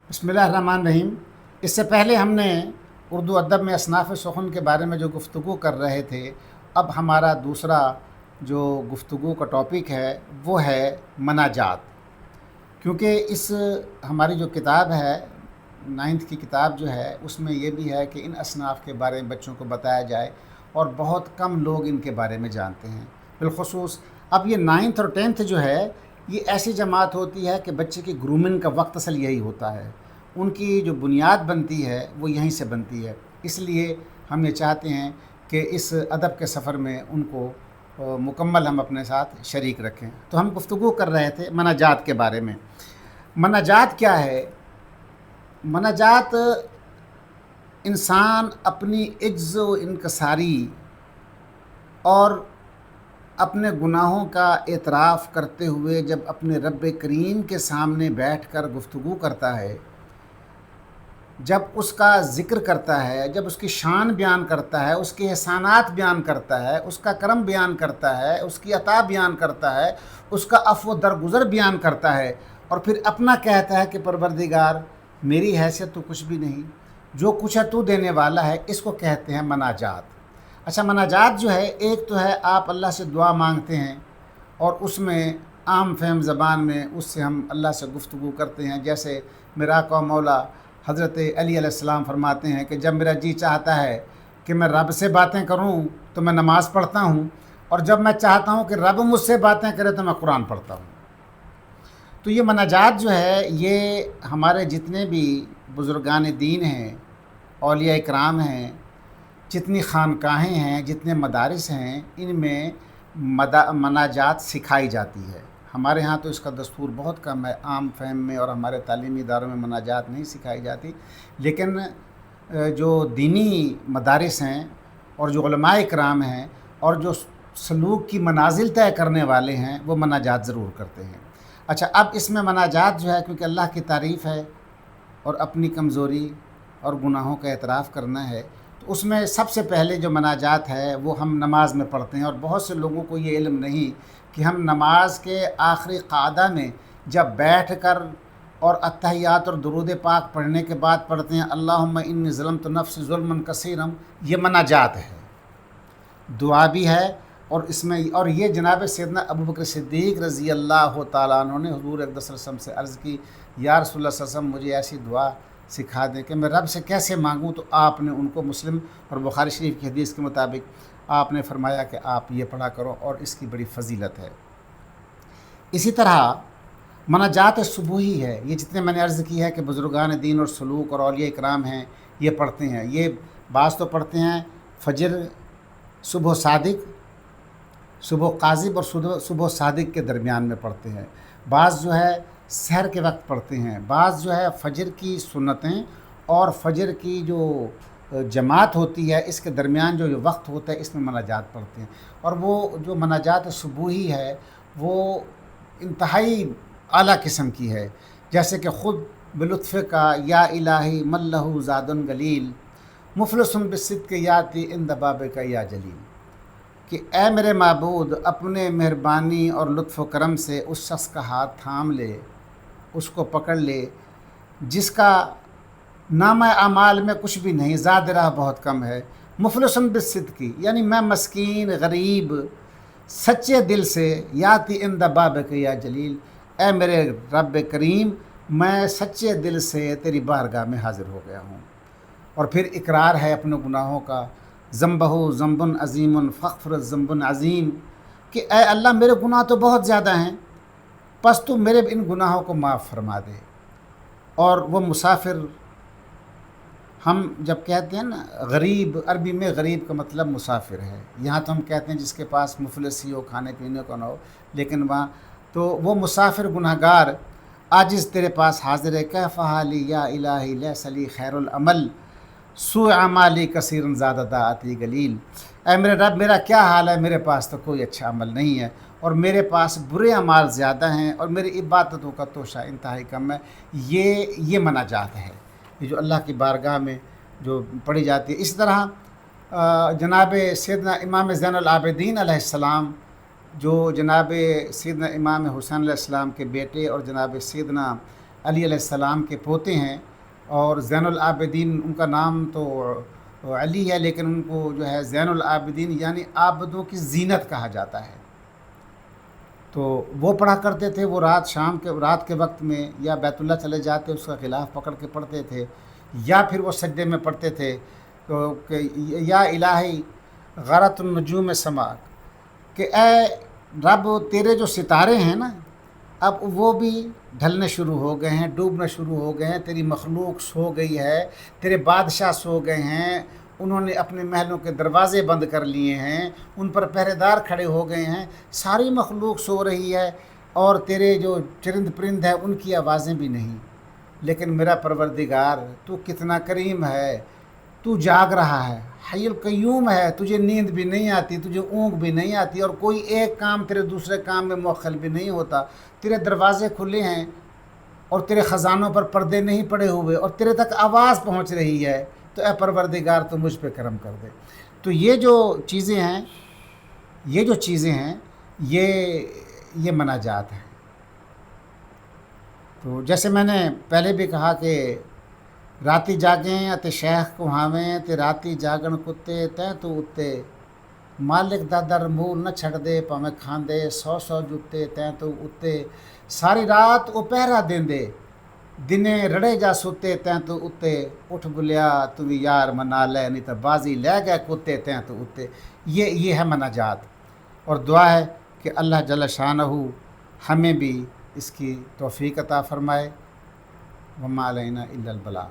बिस्मिल्लाहिर्रहमानिर्रहीम। इससे पहले हमने उर्दू अदब में असनाफ़ सुख़न के बारे में जो गुफ्तगू कर रहे थे, अब हमारा दूसरा जो गुफ्तगू का टॉपिक है वो है मनाजात। क्योंकि इस हमारी जो किताब है, 9th की किताब जो है, उसमें ये भी है कि इन असनाफ़ के बारे में बच्चों को बताया जाए और बहुत कम लोग इनके बारे में जानते हैं। बिलख़ुसूस अब ये 9th और 10th जो है, ये ऐसी जमात होती है कि बच्चे की ग्रूमिंग का वक्त असल यही होता है। उनकी जो बुनियाद बनती है वो यहीं से बनती है। इसलिए हम ये चाहते हैं कि इस अदब के सफ़र में उनको मुकम्मल हम अपने साथ शरीक रखें। तो हम गुफ्तगू कर रहे थे मनाजात के बारे में। मनाजात क्या है? मनाजात इंसान अपनी इज्ज़ व इनकसारी और अपने गुनाहों का एतराफ़ करते हुए जब अपने रब करीम के सामने बैठकर गुफ्तगू करता है, जब उसका ज़िक्र करता है, जब उसकी शान बयान करता है, उसके एहसानात बयान करता है, उसका करम बयान करता है, उसकी अता बयान करता है, उसका अफ़्व दरगुज़र बयान करता है, और फिर अपना कहता है कि परवरदिगार मेरी हैसियत तो कुछ भी नहीं, जो कुछ है तू देने वाला है, इसको कहते हैं मनाजात। अच्छा, मनाजात जो है, एक तो है आप अल्लाह से दुआ मांगते हैं और उसमें आम फहम ज़बान में उससे हम अल्लाह से गुफ्तगू करते हैं। जैसे मेरा आका मौला हज़रत अली अलैहिस्सलाम फरमाते हैं कि जब मेरा जी चाहता है कि मैं रब से बातें करूं तो मैं नमाज़ पढ़ता हूं, और जब मैं चाहता हूं कि रब मुझसे बातें करे तो मैं कुरान पढ़ता हूं। तो ये मनाजात जो है, ये हमारे जितने भी बुज़ुर्गान दीन हैं, औलिया इकराम हैं, जितनी खानकाहें हैं, जितने मदारिस हैं, इनमें मनाजात सिखाई जाती है। हमारे यहाँ तो इसका दस्तूर बहुत कम है, आम फहम में और हमारे तालीमी इदारों में मनाजात नहीं सिखाई जाती। लेकिन जो दीनी मदारिस हैं और जो उलमाए इकराम हैं और जो सलूक की मनाजिल तय करने वाले हैं, वो मनाजात ज़रूर करते हैं। अच्छा, अब इसमें मनाजात जो है, क्योंकि अल्लाह की तारीफ़ है और अपनी कमज़ोरी और गुनाहों का एतराफ़ करना है, तो उसमें सबसे पहले जो मनाजात है वो हम नमाज में पढ़ते हैं। और बहुत से लोगों को ये इल्म नहीं कि हम नमाज के आखिरी क़ादा में जब बैठ कर और अत्तहियात और दुरूद पाक पढ़ने के बाद पढ़ते हैं अल्लाहुम्मा इन्नी ज़लमतु नफ्सी ज़ुल्मन कसीरम, ये मनाजात है, दुआ भी है। और इसमें और ये जनाब सैयदना अबू बकर सिद्दीक़ रज़ी अल्लाह तआला अन्हु ने हुज़ूर अक़दस सल्लल्लाहु अलैहि वसल्लम से अर्ज़ की, या रसूलल्लाह सल्लल्लाहु अलैहि वसल्लम मुझे ऐसी दुआ सिखा दें कि मैं रब से कैसे मांगूँ। तो आपने उनको मुस्लिम और बुखारी शरीफ की हदीस के मुताबिक आपने फरमाया कि आप ये पढ़ा करो और इसकी बड़ी फजीलत है। इसी तरह मनाजात सुबूही है, ये जितने मैंने अर्ज़ की है कि बुज़ुर्गान दीन और सलूक और औलिया इकराम हैं, ये पढ़ते हैं। ये बाज़ तो पढ़ते हैं फ़जर, सुबह सादिक, सुबह काज़िब और सुबह सादिक के दरमियान में पढ़ते हैं। बाज़ जो है सहर के वक्त पढ़ते हैं, बाज़ जो है फ़जर की सुन्नतें और फ़जर की जो जमात होती है इसके दरमियान जो वक्त होता है, इसमें मनाजात पढ़ते हैं। और वो जो मनाजात सुबूही है वो इंतहाई आला किस्म की है। जैसे कि ख़ुद बिलुत्फ़ का या इलाही मल्लहु ज़ादुन गलील मुफ़लिसुन बिस्सिद्क़ याति इंद बाबिका या जलील, कि ए मेरे माबूद अपने मेहरबानी और लुत्फ़ करम से उस शख्स का हाथ थाम ले, उसको पकड़ ले जिसका नामा अमाल में कुछ भी नहीं, ज़ाद राह बहुत कम है। मुफ़लिसुन बिस्सिद्क़ी, यानी मैं मस्कीन गरीब सच्चे दिल से, याति इंद बाबिक या जलील, ए मेरे रब करीम मैं सच्चे दिल से तेरी बारगाह में हाज़िर हो गया हूँ। और फिर इकरार है अपने गुनाहों का, ज़म्बहु ज़म्बुन अज़ीमुन फ़ग़फ़िर ज़म्बुन अज़ीम, कि ए अल्लाह मेरे गुनाह तो बहुत ज़्यादा हैं, बस तू मेरे इन गुनाहों को माफ़ फरमा दे। और वो मुसाफिर, हम जब कहते हैं ना गरीब, अरबी में गरीब का मतलब मुसाफिर है। यहाँ तो हम कहते हैं जिसके पास मुफलिस ही हो, खाने पीने को ना हो, लेकिन वहाँ तो वो मुसाफिर गुनहगार आजिज़ तेरे पास हाज़िर है। कैफ़ हाली या इलाही लैसा ली खैरुल अमल सू अमाली कसीरन ज़्यादा दाअती गलील, ऐ मेरे रब मेरा क्या हाल है, मेरे पास तो कोई अच्छा अमल नहीं है और मेरे पास बुरे अमाल ज़्यादा हैं और मेरी इबादतों का तोशा इंतहाई कम है। ये मनाजात है, ये जो अल्लाह की बारगाह में जो पढ़ी जाती है। इस तरह जनाब सैयदना इमाम ज़ैनुल आबिदीन अलैहिस्सलाम, जो जनाब सैयदना इमाम हुसैन अलैहिस्सलाम के बेटे और जनाब सैयदना علی علیہ السلام کے پوتے ہیں، اور زین العابدین ان کا نام تو علی ہے، لیکن ان کو جو ہے زین العابدین یعنی عابدوں کی زینت کہا جاتا ہے۔ تو وہ پڑھا کرتے تھے، وہ رات کے وقت میں یا بیت اللہ چلے جاتے، اس کا غلاف پکڑ کے پڑھتے تھے، یا پھر وہ سجدے میں پڑھتے تھے کہ یا الہی غرت النجوم سماک، کہ اے رب تیرے جو ستارے ہیں نا اب وہ بھی ڈھلنے شروع ہو گئے ہیں، ڈوبنا شروع ہو گئے ہیں، تیری مخلوق سو گئی ہے، تیرے بادشاہ سو گئے ہیں، انہوں نے اپنے محلوں کے دروازے بند کر لیے ہیں، ان پر پہرے دار کھڑے ہو گئے ہیں، ساری مخلوق سو رہی ہے، اور تیرے جو چرند پرند ہیں ان کی آوازیں بھی نہیں۔ لیکن میرا پروردگار تو کتنا کریم ہے، تو جاگ رہا ہے، حی القیوم ہے، تجھے نیند بھی نہیں آتی، تجھے اونگ بھی نہیں آتی، اور کوئی ایک کام تیرے دوسرے کام میں مؤخل بھی نہیں ہوتا، تیرے دروازے کھلے ہیں اور تیرے خزانوں پر پردے نہیں پڑے ہوئے، اور تیرے تک آواز پہنچ رہی ہے، تو اے پروردگار تو مجھ پہ کرم کر دے۔ تو یہ جو چیزیں ہیں یہ مناجات ہیں۔ تو جیسے میں نے پہلے بھی کہا کہ راتی جاگیں اتے شیخ کو ہاویں تے راتی جاگن کتے تیں تو اتے، مالک دا در منہ نہ چھڑ دے پاویں کھاندے 100 جتے تیں تو اتے، ساری رات او پہرا دیندے دنے رڑے جا ستے تیں تو اتے، اٹھ بلیا تو بھی یار منا لے نہیں تو بازی لے گئے کتے تیں تو اتے۔ یہ ہے مناجات، اور دعا ہے کہ اللہ جل شانہ ہمیں بھی اس کی توفیق عطا فرمائے۔ وما علینا الا البلاغ۔